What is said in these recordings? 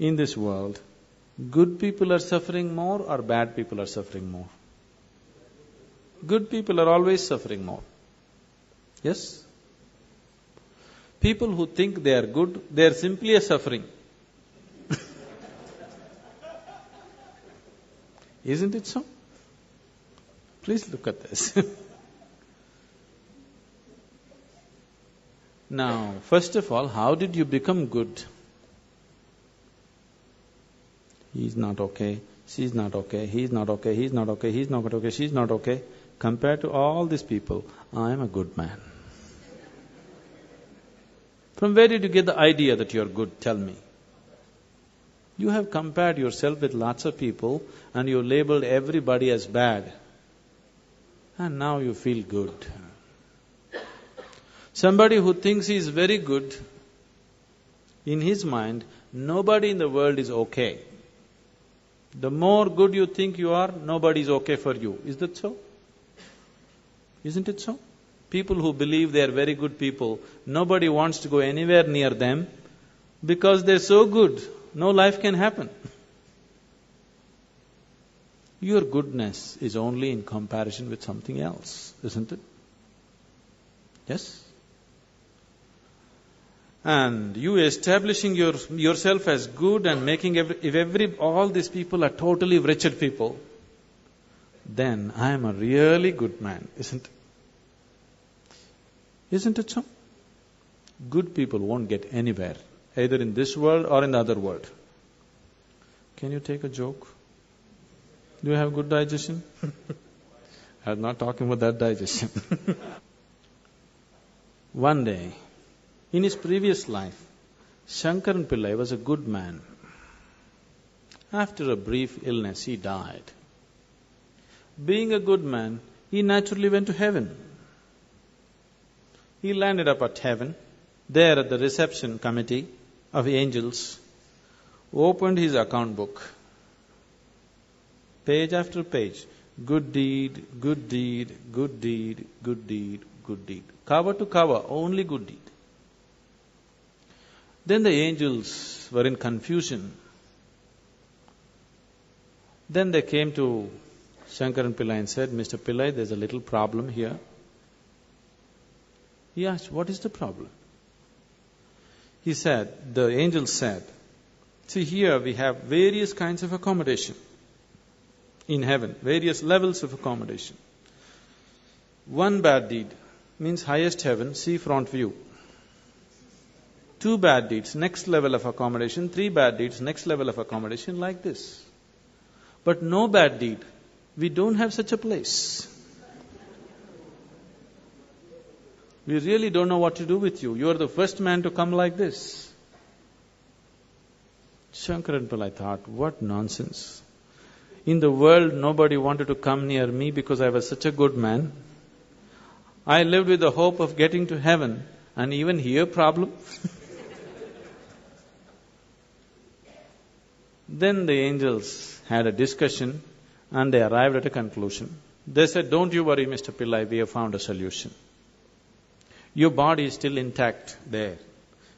in this world, good people are suffering more or bad people are suffering more? Good people are always suffering more. Yes? People who think they are good, they are simply a suffering. Isn't it so? Please look at this. Now, first of all, how did you become good? He's not okay, she's not okay, he's not okay, he's not okay, he's not okay, she's not okay. Compared to all these people, I am a good man. From where did you get the idea that you're good? Tell me. You have compared yourself with lots of people and you labeled everybody as bad. And now you feel good. Somebody who thinks he is very good, in his mind, nobody in the world is okay. The more good you think you are, nobody is okay for you. Is that so? Isn't it so? People who believe they are very good people, nobody wants to go anywhere near them because they're so good, no life can happen. Your goodness is only in comparison with something else, isn't it? Yes? And you establishing yourself as good and making all these people are totally wretched people, then I am a really good man, isn't it? Isn't it so? Good people won't get anywhere, either in this world or in the other world. Can you take a joke? Do you have good digestion? I'm not talking about that digestion. One day, in his previous life, Shankaran Pillai was a good man. After a brief illness, he died. Being a good man, he naturally went to heaven. He landed up at heaven, there at the reception committee of angels, opened his account book. Page after page, good deed, good deed, good deed, good deed, good deed. Cover to cover, only good deed. Then the angels were in confusion. Then they came to Shankaran Pillai and said, Mr. Pillai, there's a little problem here. He asked, what is the problem? He said, the angels said, see here we have various kinds of accommodation in heaven, various levels of accommodation. One bad deed means highest heaven, sea front view. 2 bad deeds, next level of accommodation. 3 bad deeds, next level of accommodation, like this. But no bad deed, we don't have such a place. We really don't know what to do with you. You are the first man to come like this. Shankaran Pillai thought, what nonsense. In the world, nobody wanted to come near me because I was such a good man. I lived with the hope of getting to heaven, and even here problem. Then the angels had a discussion and they arrived at a conclusion. They said, don't you worry, Mr. Pillai, we have found a solution. Your body is still intact there.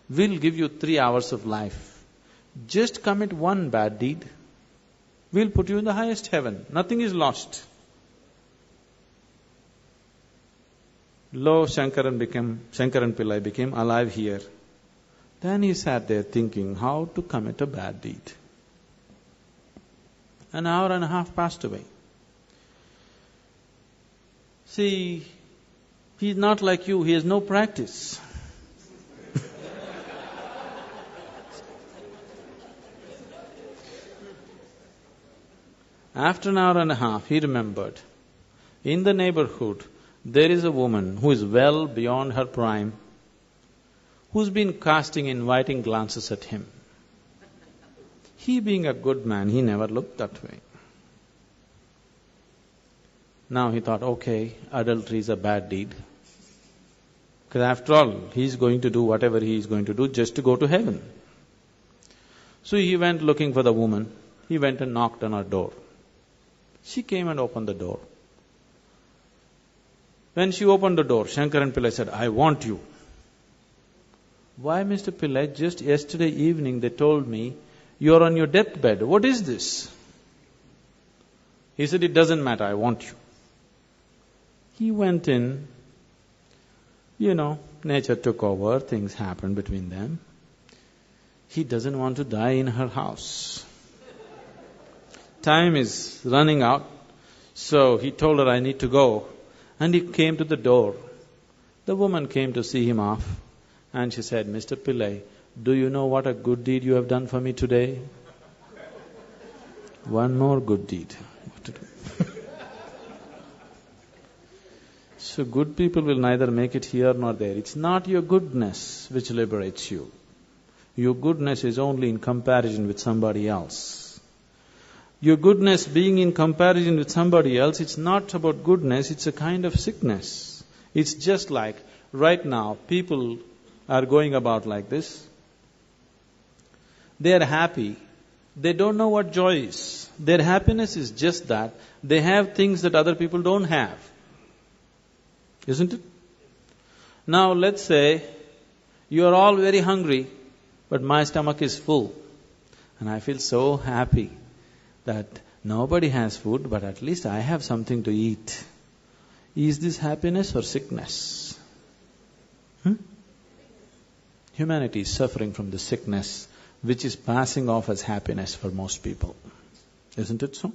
We'll give you 3 hours of life. Just commit one bad deed. We'll put you in the highest heaven. Nothing is lost. Lo, Shankaran Pillai became alive here. Then he sat there thinking how to commit a bad deed. An hour and a half passed away. See, he's not like you, he has no practice. After an hour and a half, he remembered, in the neighborhood, there is a woman who is well beyond her prime, who's been casting inviting glances at him. He being a good man, he never looked that way. Now he thought, okay, adultery is a bad deed. Because after all, he's going to do whatever he is going to do just to go to heaven. So he went looking for the woman. He went and knocked on her door. She came and opened the door. When she opened the door, Shankaran Pillai said, I want you. Why, Mr. Pillai? Just yesterday evening they told me, You're on your deathbed. What is this? He said, it doesn't matter, I want you. He went in, nature took over, things happened between them. He doesn't want to die in her house. Time is running out, so he told her, I need to go. And he came to the door. The woman came to see him off, and she said, Mr. Pillai, do you know what a good deed you have done for me today? One more good deed. What to do? So good people will neither make it here nor there. It's not your goodness which liberates you. Your goodness is only in comparison with somebody else. Your goodness being in comparison with somebody else, it's not about goodness, it's a kind of sickness. It's just like, right now, people are going about like this. They are happy. They don't know what joy is. Their happiness is just that they have things that other people don't have. Isn't it? Now let's say you are all very hungry, but my stomach is full. And I feel so happy that nobody has food, but at least I have something to eat. Is this happiness or sickness? Humanity is suffering from the sickness which is passing off as happiness for most people. Isn't it so?